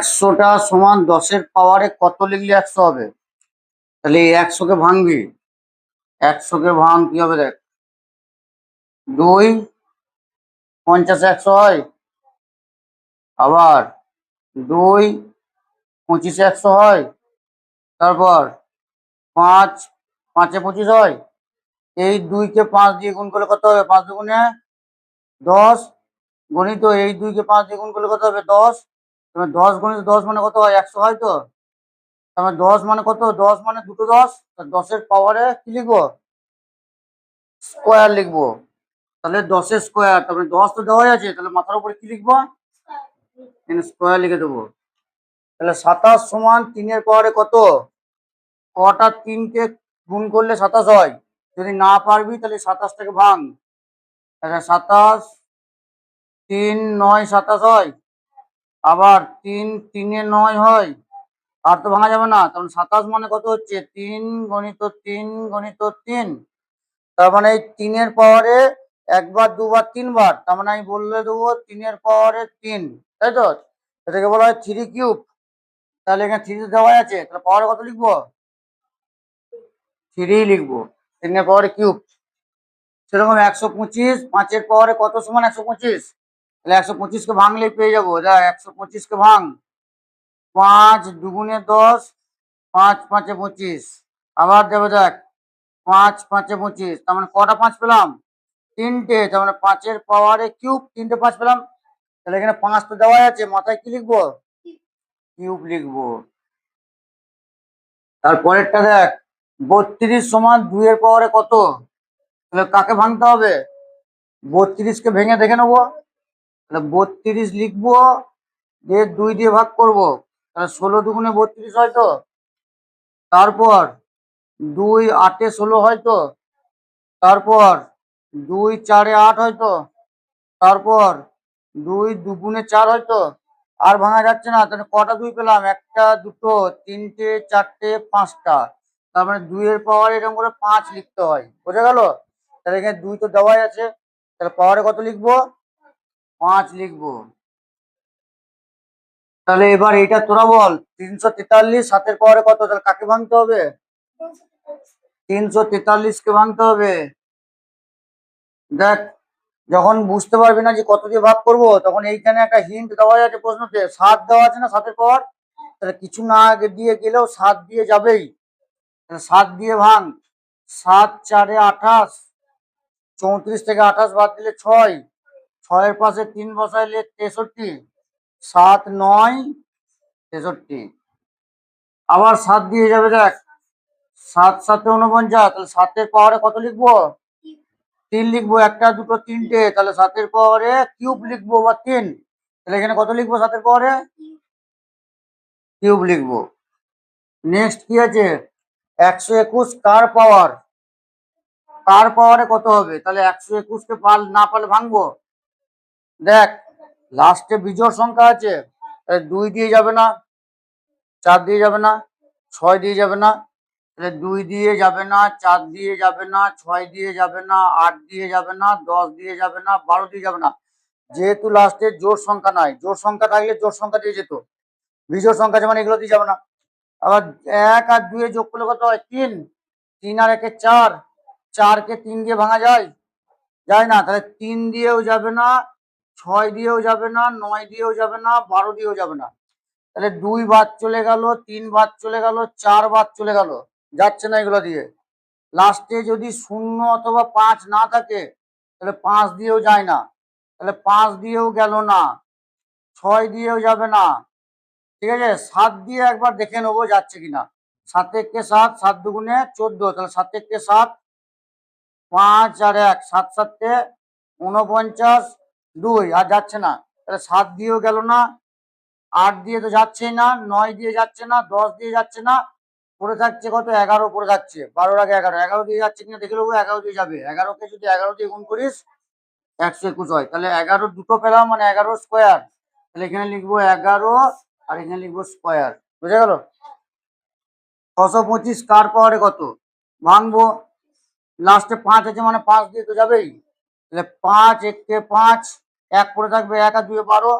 একশোটা সমান 10-এর পাওয়ারে কত লিখলে 100 হবে? তাহলে এই 100কে ভাঙবি। 100কে ভাঙ, কি হবে দেখ। 2 50 100 হয়। আবার 2 25 100 হয়। তারপর 5 5 25 হয়। এই 2কে 5 দিয়ে গুণ করলে কত হবে? 5 দুগুণে 10 গণিত। এই 2কে 5 দিয়ে গুণ করলে কত হবে? 10। 10 গণিত 10 মানে কত হয়? 100 হয়। তো তারপর 10 মানে কত? 10 মানে দুটো 10। 10-এর পাওয়ারে কি লিখবো? স্কোয়ার লিখবো। তাহলে 10-এর স্কোয়ার, তারপরে 10 তো দেওয়াই আছে, তাহলে মাথার উপরে কি লিখবো? স্কোয়ার লিখে দেবো। তাহলে 27 সমান 3-এর পাওয়ারে কত? কটা 3কে গুণ করলে 27 হয়? যদি না পারবি তাহলে 27টাকে ভাঙ। আচ্ছা, 27 3 9 27 হয়। আবার 3 3 9 হয়। আর তো ভাঙা যাবে না, তখন 27 মানে কত হচ্ছে? 3 গণিত 3 গণিত 3। তার মানে এই 3-এর পাওয়ারে একবার দুবার তিনবার, তার মানে আমি বললে দেবো 3-এর পাওয়ারে 3, তাই তো? এটাকে বলা হয় 3 কিউব। তাহলে এখানে 3 দেওয়া আছে, তাহলে পাওয়ারে কত লিখবো? 3 লিখবো। 3-এর পাওয়ারে কিউব। সেরকম 125 5-এর পাওয়ারে কত সমান 125? তাহলে 125কে ভাঙলে পেয়ে যাবো। যা 125কে ভাঙ। 5 দুগুণে 10, 5 5 25। আবার দেবো দেখ, 5 5 25। তার মানে কটা 5 পেলাম? 3টে। তার মানে 5-এর পাওয়ারে কিউব 3টে 5 পেলাম। তাহলে এখানে 5 তো দেওয়াই আছে, মাথায় কি লিখবো? কিউব লিখবো। তারপরেরটা দেখ, 32 সমান 2-এর পাওয়ারে কত? তাহলে কাকে ভাঙতে হবে? 32কে ভেঙে দেখে নেবো। তাহলে 32 লিখবো, দিয়ে 2 দিয়ে ভাগ করবো। তাহলে 16 দুগুণে 32 হয়। তো তারপর 2 8 16 হয়। তো তারপর 2 4 8 হয়। তো তারপর 2 দুগুণে 4 হয়। তো আর ভাঙা যাচ্ছে না। তাহলে কটা 2 পেলাম? একটা দুটো তিনটে চারটে 5টা। তার মানে 2-এর পাওয়ারে এরকম করে 5 লিখতে হয়। বোঝা গেল? তাহলে এখানে 2 তো দেওয়াই আছে, তাহলে পাওয়ারে কত লিখবো? 5 লিখবো। তাহলে এবার এটা তোরা বল, 343 7-এর পাওয়ারে কত? তাহলে কাকে ভাঙতে হবে? 343কে ভাঙতে হবে। দেখ, যখন বুঝতে পারবি না যে কত দিয়ে ভাগ করব, তখন এইখানে একটা হিন্ট দেওয়া আছে প্রশ্নতে। 7 দেওয়া আছে না 7-এর পাওয়ার? তাহলে কিছু না আগে দিয়ে গেলেও 7 দিয়ে যাবেই। 7 দিয়ে ভাঙ। 7 4 28। 34 থেকে 28 বাদ দিলে 6। 6-এর পাশে 3 বসাইলে 63। 7 9 63। আবার 7 দিয়ে যাবে দেখ। 7 7 49। তাহলে 7-এর পাওয়ারে কত লিখবো? 3 লিখবো। একটা দুটো তিনটে, তাহলে 7-এর পাওয়ারে কিউব লিখবো বা 3। তাহলে এখানে কত লিখবো? 7-এর পাওয়ারে কিউব লিখবো। নেক্সট কি আছে? 121 কার পাওয়ার? কার পাওয়ারে কত হবে? তাহলে 121কে না পারলে ভাঙবো। দেখ, লাস্টে বিজোড় সংখ্যা আছে, 2 দিয়ে যাবে না, 4 দিয়ে যাবে না, 6 দিয়ে যাবে না। তাহলে 2 দিয়ে যাবে না, 4 দিয়ে যাবে না, 6 দিয়ে যাবে না, 8 দিয়ে যাবে না, 10 দিয়ে যাবে না, 12 দিয়ে যাবে না। যেহেতু লাস্টে জোড় সংখ্যা নাই, জোড় সংখ্যা থাকলে জোড় সংখ্যা দিয়ে যেত। বিজোড় সংখ্যা যেমন এগুলো দিয়ে যাবে না। আবার 1 আর 2 যোগ করলে কত হয়? 3। 3 আর 1 4। 4কে 3 দিয়ে ভাঙা যায়? যায় না। তাহলে 3 দিয়েও যাবে না, 6 দিয়েও যাবে না, 9 দিয়েও যাবে না, 12 দিয়েও যাবে না। তাহলে 2 বাদ চলে গেল, 3 বাদ চলে গেল, 4 বাদ চলে গেল। যাচ্ছে না এগুলো দিয়ে। লাস্টে যদি 0 অথবা 5 না থাকে, তাহলে 5 দিয়েও যায় না। তাহলে 5 দিয়েও গেল না, 6 দিয়েও যাবে না। ঠিক আছে, 7 দিয়ে একবার দেখে নেবো যাচ্ছে কিনা। 7 একে 7, 7 দুগুণে 14। তাহলে 7 একে 7, 5 আর 1, 7 7 49, 2 আর যাচ্ছে না। তাহলে 7 দিয়েও গেল না, 8 দিয়ে তো যাচ্ছেই না, 9 দিয়ে যাচ্ছে না, 10 দিয়ে যাচ্ছে না। পড়ে থাকছে কত? 11 পড়ে থাকছে। 12-এর আগে 11। 11 দিয়ে যাচ্ছে কিনা দেখে নেবো। 11 দিয়ে যাবে। 11কে যদি 11 দিয়ে গুণ করিস 121 হয়। তাহলে 11 দুটো পেলাম, মানে 11 স্কোয়ার। তাহলে এখানে লিখবো 11 আর এখানে লিখবো স্কোয়ার। বুঝা গেল? 625 কার পাওয়ারে কত? ভাঙবো। লাস্টে 5 আছে, মানে 5 দিয়ে তো যাবেই। তাহলে 5 একে 5, 1 পড়ে থাকবে, 1 আর 2 12।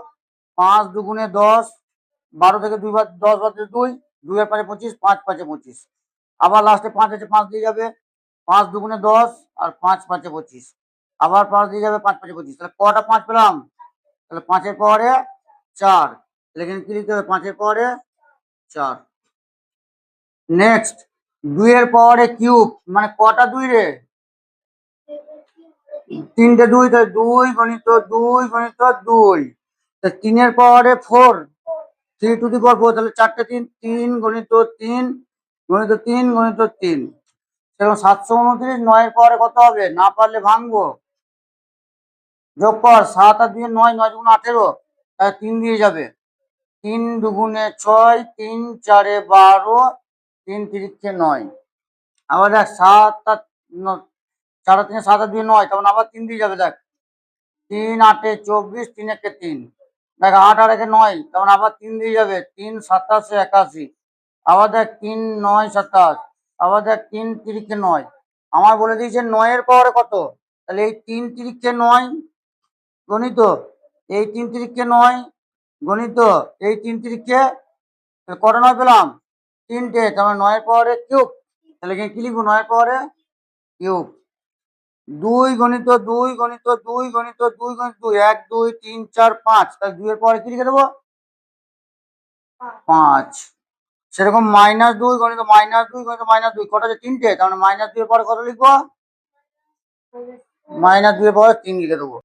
5 দুগুণে 10, 12 থেকে 2 বার 10 বার 2, 2 এর 5 25, 5 5 25। আবার লাস্টে 5 আছে, 5 দিয়ে যাবে, 5 দুগুণে 10 আর 5 5 25। আবার 5 দিয়ে যাবে, 5 5 25। তাহলে কটা 5 পেলাম? তাহলে 5 এর পাওয়ারে 4। তাহলে এখানে কি লিখতে হবে? 5 এর পাওয়ারে 4। নেক্সট 2 এর পাওয়ারে কিউব, মানে কটা 2 রে? 3টে 2, তাহলে 2 গণিত 2 গণিত 2। তা 3 এর পাওয়ারে 4, 3 টু দি পাওয়ার 4, তাহলে 4টে 3, 3 গণিত 3 গণিত 3 গণিত 3। সেরকম 729, 9 এর পাওয়ারে কত হবে? না পারলে ভাঙবো। যোগ কর, 7 আর 2 9, 9 দুগুণ 18, তাহলে 3 দিয়ে যাবে। 3 দুগুণে 6, 3 4 12, 3 3 9। আবার দেখ 7 আর 4 আর 3 7 আর 2 9, তখন আবার 3 দিয়ে যাবে। দেখ 3 8 24, 3 1 3। দেখ 8 আর 1 9, তখন আবার 3 দিয়ে যাবে। 3 27 81। আবার দেখ 3 9 27। আবার দেখ 3 3 9। আমার বলে দিয়েছে 9 এর পাওয়ারে কত? তাহলে এই 3 3 9 গণিত, এই 3 3 9 গণিত, এই 3 3 কটা 9 পেলাম? 3টে। তাহলে 9 এর পাওয়ারে কিউব। তাহলে এখানে কি লিখবো? 9 এর পাওয়ারে কিউব। 2 গণিত 2 গণিত 2 গণিত 2 গণিত 2, 1 2 3 4 5। তাহলে 2 এর পরে কি লিখে দেবো? 5। সেরকম -2 গণিত -2 গণিত -2, কটা আছে? 3টে। তার মানে -2 এর পরে কত লিখবো? -2 এর পরে 3 লিখে দেবো।